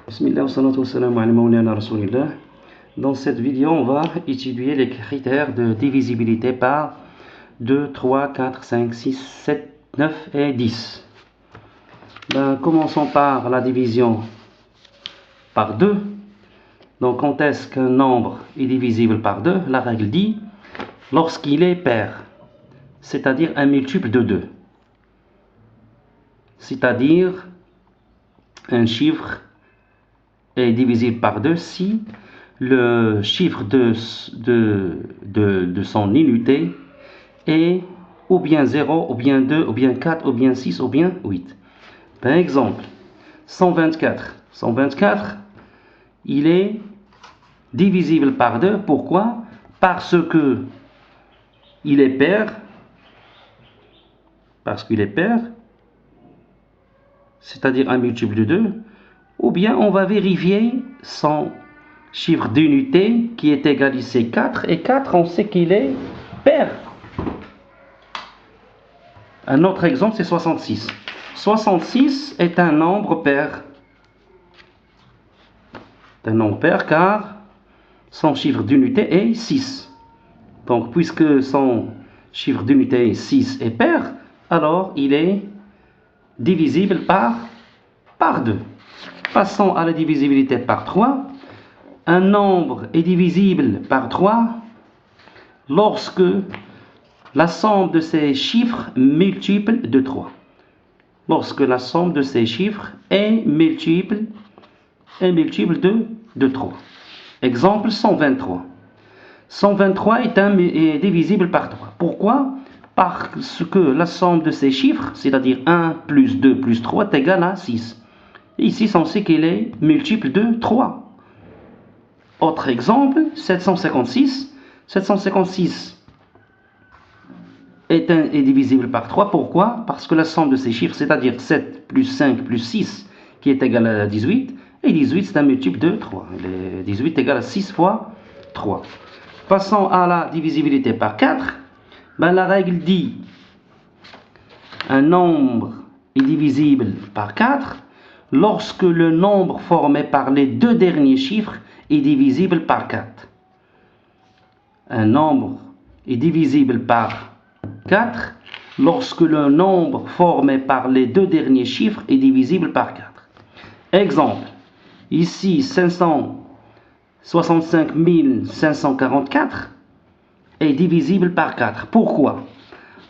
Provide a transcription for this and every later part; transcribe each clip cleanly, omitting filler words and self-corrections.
Bismillah wa salatu wa salam ala mawlana rasulillah. Dans cette vidéo, on va étudier les critères de divisibilité par 2, 3, 4, 5, 6, 7, 9 et 10. Commençons par la division par 2. Donc, quand est-ce qu'un nombre est divisible par 2? La règle dit lorsqu'il est pair, c'est-à-dire un multiple de 2. C'est-à-dire un chiffre est divisible par 2 si le chiffre de son unité est ou bien 0, ou bien 2, ou bien 4, ou bien 6, ou bien 8. Par exemple, 124. 124, il est divisible par 2. Pourquoi? Parce que il est pair. Parce qu'il est pair, c'est-à-dire un multiple de 2. Ou bien on va vérifier son chiffre d'unité qui est égal ici 4. Et 4, on sait qu'il est pair. Un autre exemple, c'est 66. 66 est un nombre pair. C'est un nombre pair car son chiffre d'unité est 6. Donc, puisque son chiffre d'unité 6 est pair, alors il est divisible par 2. Passons à la divisibilité par 3. Un nombre est divisible par 3 lorsque la somme de ses chiffres multiple de 3. Lorsque la somme de ces chiffres est multiple de 3. Exemple 123. 123 est divisible par 3. Pourquoi? Parce que la somme de ces chiffres, c'est-à-dire 1 plus 2 plus 3, est égale à 6. Et ici, on sait qu'il est multiple de 3. Autre exemple, 756. 756 est divisible par 3. Pourquoi? Parce que la somme de ces chiffres, c'est-à-dire 7 plus 5 plus 6, qui est égal à 18, et 18 c'est un multiple de 3. 18 est égal à 6 fois 3. Passons à la divisibilité par 4. La règle dit un nombre est divisible par 4 lorsque le nombre formé par les deux derniers chiffres est divisible par 4. Un nombre est divisible par 4 lorsque le nombre formé par les deux derniers chiffres est divisible par 4. Exemple, ici 565 544 est divisible par 4. Pourquoi?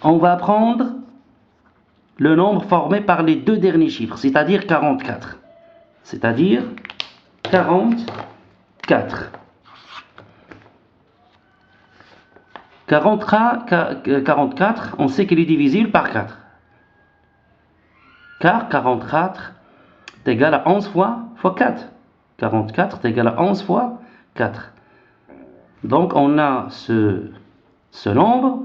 On va prendre le nombre formé par les deux derniers chiffres, c'est-à-dire 44. C'est-à-dire 44. 44, on sait qu'il est divisible par 4. Car 44 est égal à 11 fois 4. 44 est égal à 11 fois 4. Donc on a ce nombre.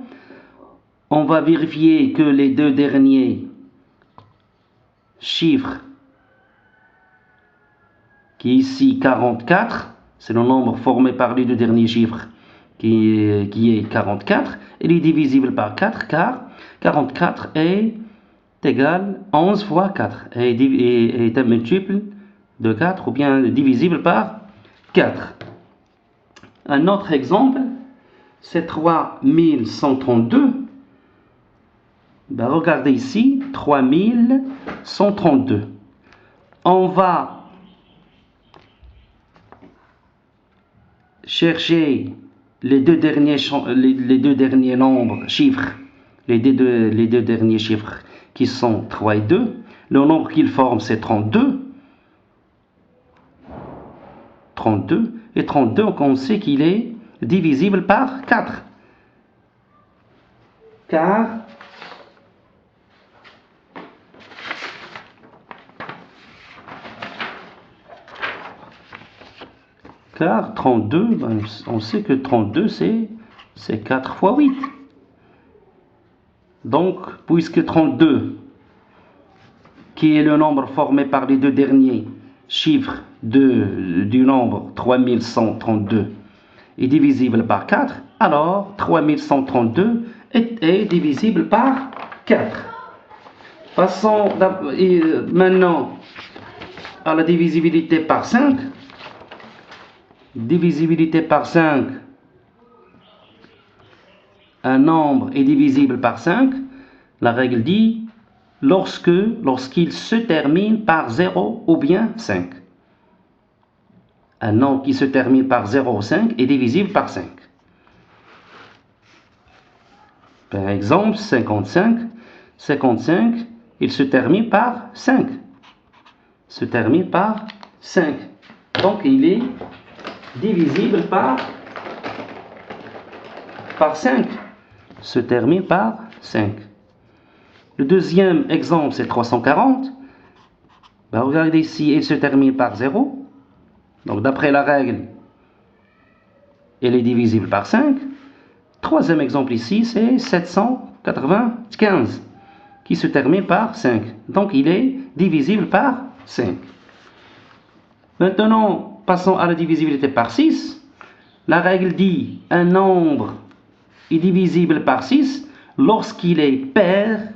On va vérifier que les deux derniers chiffres, qui est ici 44, c'est le nombre formé par les deux derniers chiffres, qui est 44, il est divisible par 4 car 44 est égal à 11 fois 4 et est un multiple de 4 ou bien divisible par 4. Un autre exemple, c'est 3132. Regardez ici, 3132. On va chercher les deux derniers nombres, chiffres, les deux derniers chiffres qui sont 3 et 2. Le nombre qu'ils forment, c'est 32. 32. Et 32, on sait qu'il est divisible par 4. Car 32, on sait que 32, c'est 4 fois 8. Donc, puisque 32, qui est le nombre formé par les deux derniers chiffres du nombre 3132, est divisible par 4, alors 3132 est divisible par 4. Passons maintenant à la divisibilité par 5, divisibilité par 5, un nombre est divisible par 5, la règle dit lorsqu'il se termine par 0 ou bien 5. Un nombre qui se termine par 0 ou 5 est divisible par 5. Par exemple, 55, il se termine par 5. Se termine par 5. Donc, il est divisible par 5. Se termine par 5. Le deuxième exemple, c'est 340. Ben, regardez ici, il se termine par 0. Donc, d'après la règle, il est divisible par 5. Troisième exemple ici, c'est 795, qui se termine par 5. Donc, il est divisible par 5. Maintenant, passons à la divisibilité par 6. La règle dit un nombre est divisible par 6 lorsqu'il est pair.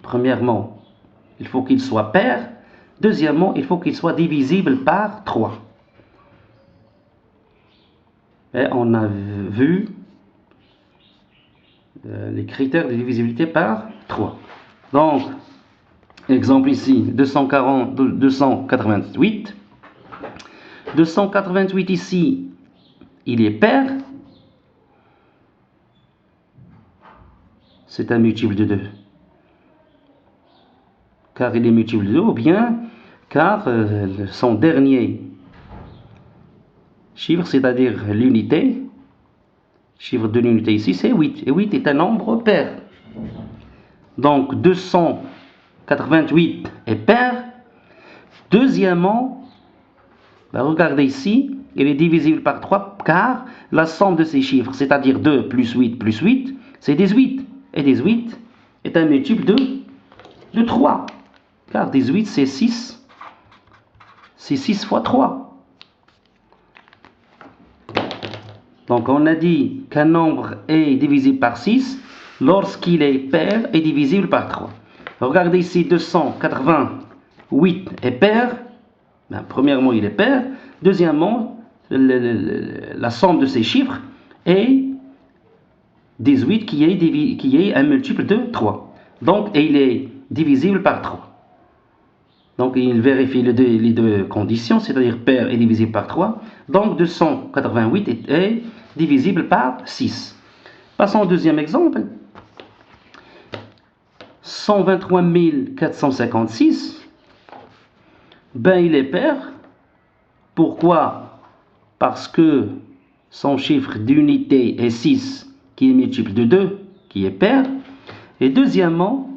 Premièrement, il faut qu'il soit pair. Deuxièmement, il faut qu'il soit divisible par 3. Et on a vu les critères de divisibilité par 3. Donc, exemple ici, 288. 288 ici, il est pair. C'est un multiple de 2. Car il est multiple de 2, ou bien car son dernier chiffre, c'est-à-dire l'unité, chiffre de l'unité ici, c'est 8. Et 8 est un nombre pair. Donc, 288 est pair. Deuxièmement, regardez ici, il est divisible par 3 car la somme de ces chiffres, c'est-à-dire 2 plus 8 plus 8, c'est 18. Et 18 est un multiple de 3. Car 18, c'est 6. C'est 6 fois 3. Donc, on a dit qu'un nombre est divisible par 6 lorsqu'il est pair et divisible par 3. Regardez ici, 288 est pair. Ben, premièrement, il est pair. Deuxièmement, la somme de ces chiffres est 18 qui est un multiple de 3. Donc, il est divisible par 3. Donc, il vérifie les deux conditions, c'est-à-dire pair est divisible par 3. Donc, 288 est divisible par 6. Passons au deuxième exemple. 123 456. Ben, il est pair. Pourquoi? Parce que son chiffre d'unité est 6, qui est multiple de 2, qui est pair. Et deuxièmement,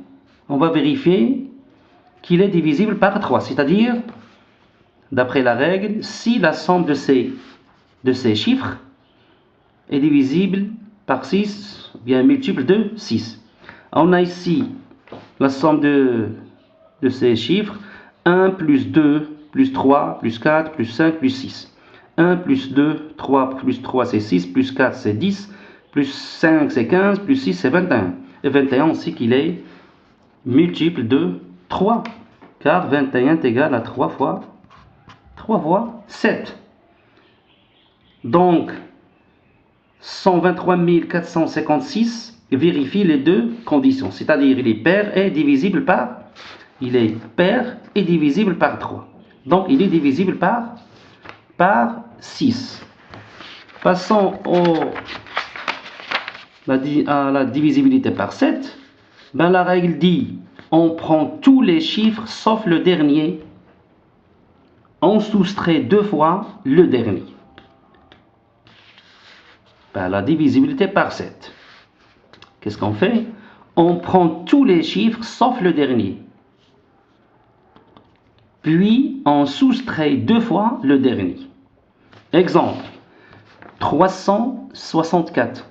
on va vérifier qu'il est divisible par 3, c'est-à-dire, d'après la règle, si la somme de ces chiffres est divisible par 6, bien multiple de 6. On a ici la somme de ces chiffres, 1 plus 2 plus 3 plus 4 plus 5 plus 6. 1 plus 2, 3 plus 3 c'est 6, plus 4 c'est 10, plus 5 c'est 15, plus 6 c'est 21. Et 21 aussi qu'il est multiple de 3, car 21 est égal à 3 fois 7. Donc, 123 456 vérifie les deux conditions, c'est-à-dire il est pair et divisible par 3. Donc, il est divisible par 6. Passons à la divisibilité par 7. Ben, la règle dit on prend tous les chiffres sauf le dernier. On soustrait 2 fois le dernier. Ben, la divisibilité par 7. Qu'est-ce qu'on fait? On prend tous les chiffres sauf le dernier. Puis on soustrait 2 fois le dernier. Exemple, 364.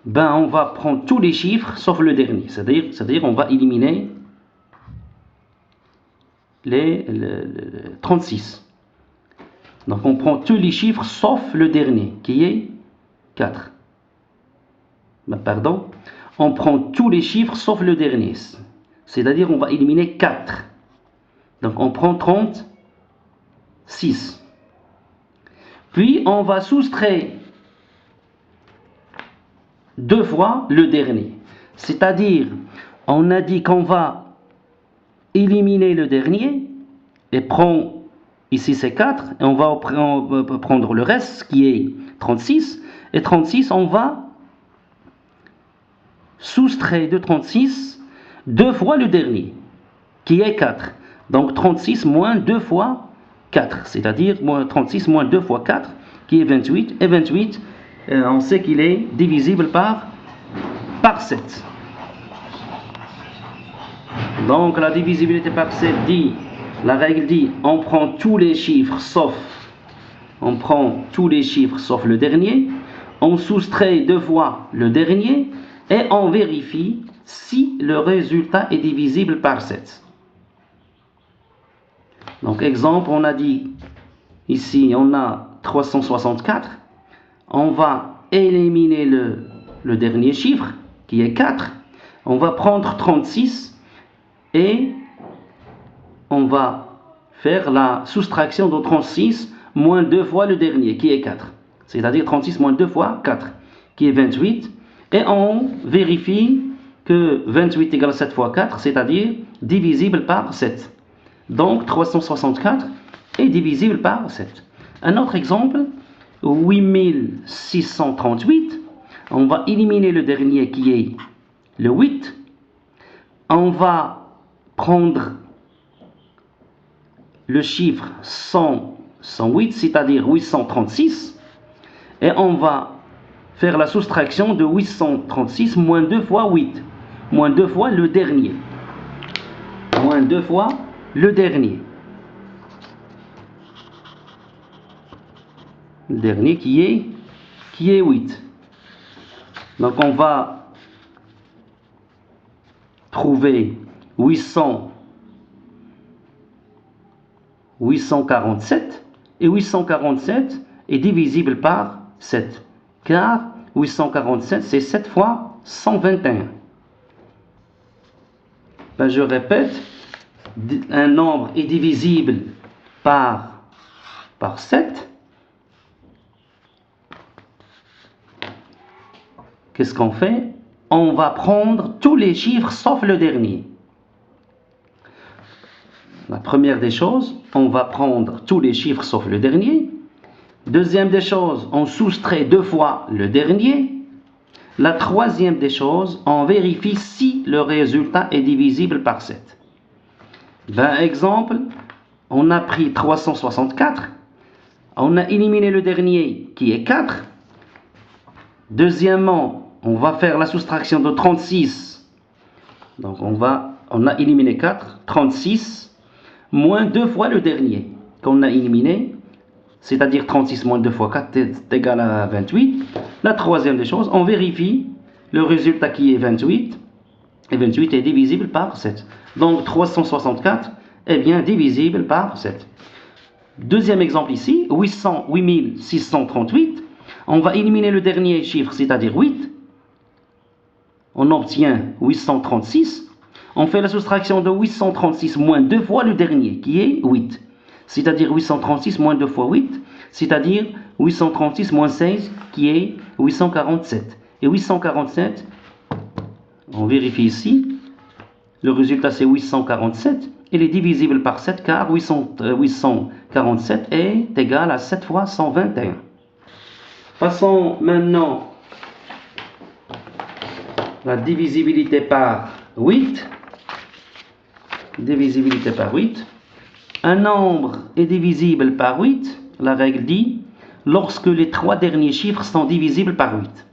Ben, on va prendre tous les chiffres sauf le dernier. C'est-à-dire on va éliminer les 36. Donc on prend tous les chiffres sauf le dernier, qui est 4. Ben, pardon. On prend tous les chiffres sauf le dernier. C'est-à-dire on va éliminer 4. Donc on prend 36. Puis on va soustraire 2 fois le dernier. C'est-à-dire, on a dit qu'on va éliminer le dernier et prendre, ici c'est 4, et on va prendre le reste qui est 36. Et 36, on va soustraire de 36 2 fois le dernier, qui est 4. Donc 36 moins 2 fois 4, c'est-à-dire 36 moins 2 fois 4, qui est 28. Et 28, on sait qu'il est divisible par 7. Donc la divisibilité par 7 dit, la règle dit, on prend tous les chiffres sauf le dernier, on soustrait 2 fois le dernier et on vérifie si le résultat est divisible par 7. Donc exemple, on a dit, ici on a 364, on va éliminer le dernier chiffre qui est 4, on va prendre 36 et on va faire la soustraction de 36 moins 2 fois le dernier qui est 4, c'est-à-dire 36 moins 2 fois 4 qui est 28, et on vérifie que 28 égale 7 fois 4, c'est-à-dire divisible par 7. Donc 364 est divisible par 7. Un autre exemple, 8638, on va éliminer le dernier qui est le 8. On va prendre le chiffre 108, c'est-à-dire 836, et on va faire la soustraction de 836 moins 2 fois 8, moins 2 fois le dernier, moins 2 fois le dernier. Le dernier qui est 8. Donc on va trouver 847, et 847 est divisible par 7, car 847 c'est 7 fois 121. Je répète, un nombre est divisible par 7. Qu'est-ce qu'on fait? On va prendre tous les chiffres sauf le dernier. La première des choses, on va prendre tous les chiffres sauf le dernier. Deuxième des choses, on soustrait 2 fois le dernier. La troisième des choses, on vérifie si le résultat est divisible par 7. Exemple, on a pris 364, on a éliminé le dernier qui est 4. Deuxièmement, on va faire la soustraction de 36. Donc on a éliminé 4, 36, moins 2 fois le dernier qu'on a éliminé, c'est-à-dire 36 moins 2 fois 4 est égal à 28. La troisième des choses, on vérifie le résultat qui est 28, et 28 est divisible par 7. Donc 364 est bien divisible par 7. Deuxième exemple ici, 8638, on va éliminer le dernier chiffre, c'est-à-dire 8. On obtient 836. On fait la soustraction de 836 moins 2 fois le dernier, qui est 8. C'est-à-dire 836 moins 2 fois 8, c'est-à-dire 836 moins 16, qui est 847. Et 847, on vérifie ici, le résultat c'est 847. Il est divisible par 7, car 847 est égal à 7 fois 121. Passons maintenant la divisibilité par 8. Divisibilité par 8. Un nombre est divisible par 8, la règle dit, lorsque les 3 derniers chiffres sont divisibles par 8.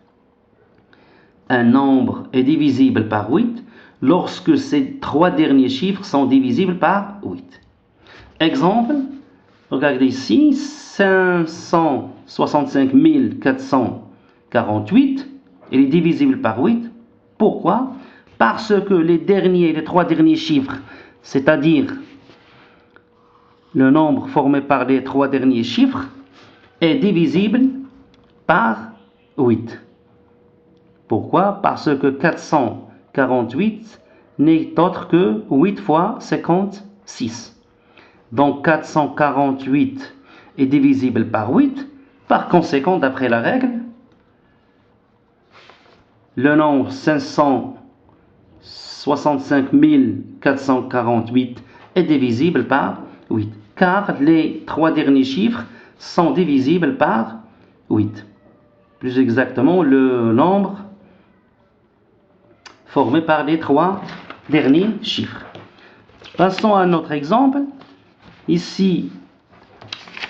Un nombre est divisible par 8 lorsque ces 3 derniers chiffres sont divisibles par 8. Exemple, regardez ici, 565 448, il est divisible par 8. Pourquoi? Parce que les 3 derniers chiffres, c'est-à-dire le nombre formé par les 3 derniers chiffres, est divisible par 8. Pourquoi? Parce que 448 n'est autre que 8 fois 56. Donc 448 est divisible par 8. Par conséquent, d'après la règle, le nombre 565 448 est divisible par 8, car les trois derniers chiffres sont divisibles par 8. Plus exactement, le nombre formé par les trois derniers chiffres. Passons à notre exemple. Ici,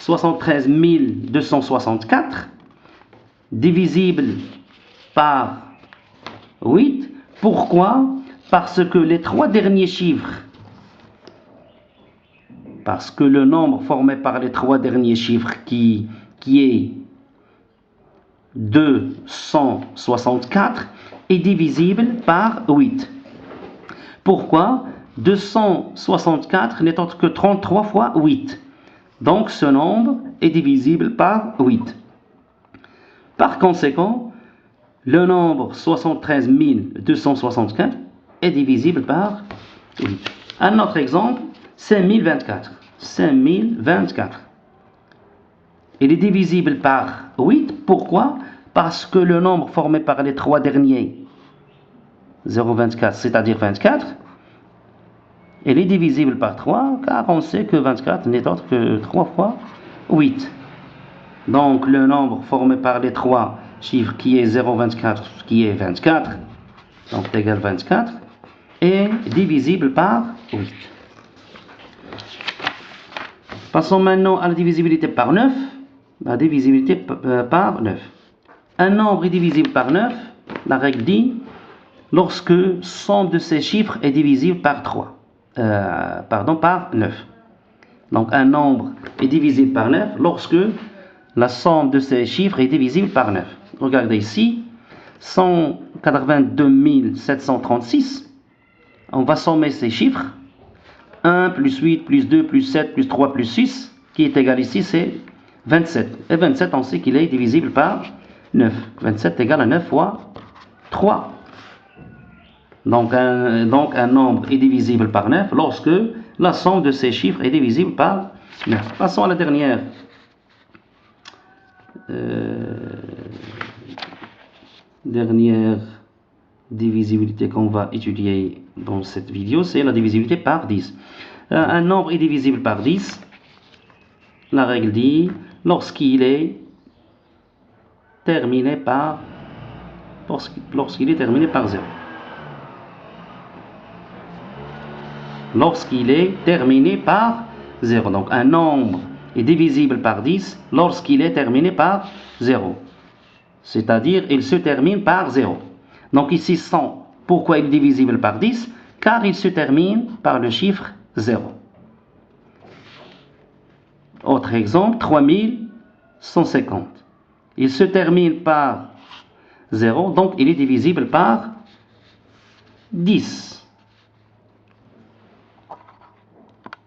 73 264 divisible par 8. Pourquoi? Parce que les trois derniers chiffres, parce que le nombre formé par les trois derniers chiffres qui est 264 est divisible par 8. Pourquoi? 264 n'est autre que 33 fois 8. Donc ce nombre est divisible par 8. Par conséquent, le nombre 73 264 est divisible par 8. Un autre exemple, 5024. 5024. Il est divisible par 8. Pourquoi? Parce que le nombre formé par les trois derniers, 0,24, c'est-à-dire 24, il est divisible par 3, car on sait que 24 n'est autre que 3 fois 8. Donc le nombre formé par les trois chiffres qui est 0,24, qui est 24, donc égal 24, est divisible par 8. Passons maintenant à la divisibilité par 9. La divisibilité par 9. Un nombre est divisible par 9, la règle dit, lorsque somme de ces chiffres est divisible par 3. Par 9. Donc un nombre est divisible par 9 lorsque la somme de ces chiffres est divisible par 9. Regardez ici, 182 736. On va sommer ces chiffres. 1 plus 8 plus 2 plus 7 plus 3 plus 6, qui est égal ici, c'est 27. Et 27, on sait qu'il est divisible par 9. 27 égale à 9 fois 3. Donc un nombre est divisible par 9 lorsque la somme de ces chiffres est divisible par 9. Passons à la dernière divisibilité qu'on va étudier dans cette vidéo, c'est la divisibilité par 10. Un nombre est divisible par 10. La règle dit lorsqu'il est terminé par 0. Lorsqu'il est terminé par 0. Donc un nombre est divisible par 10 lorsqu'il est terminé par 0. C'est-à-dire il se termine par 0. Donc ici 100. Pourquoi il est divisible par 10? Car il se termine par le chiffre 0. Autre exemple, 3150. Il se termine par 0, donc il est divisible par 10.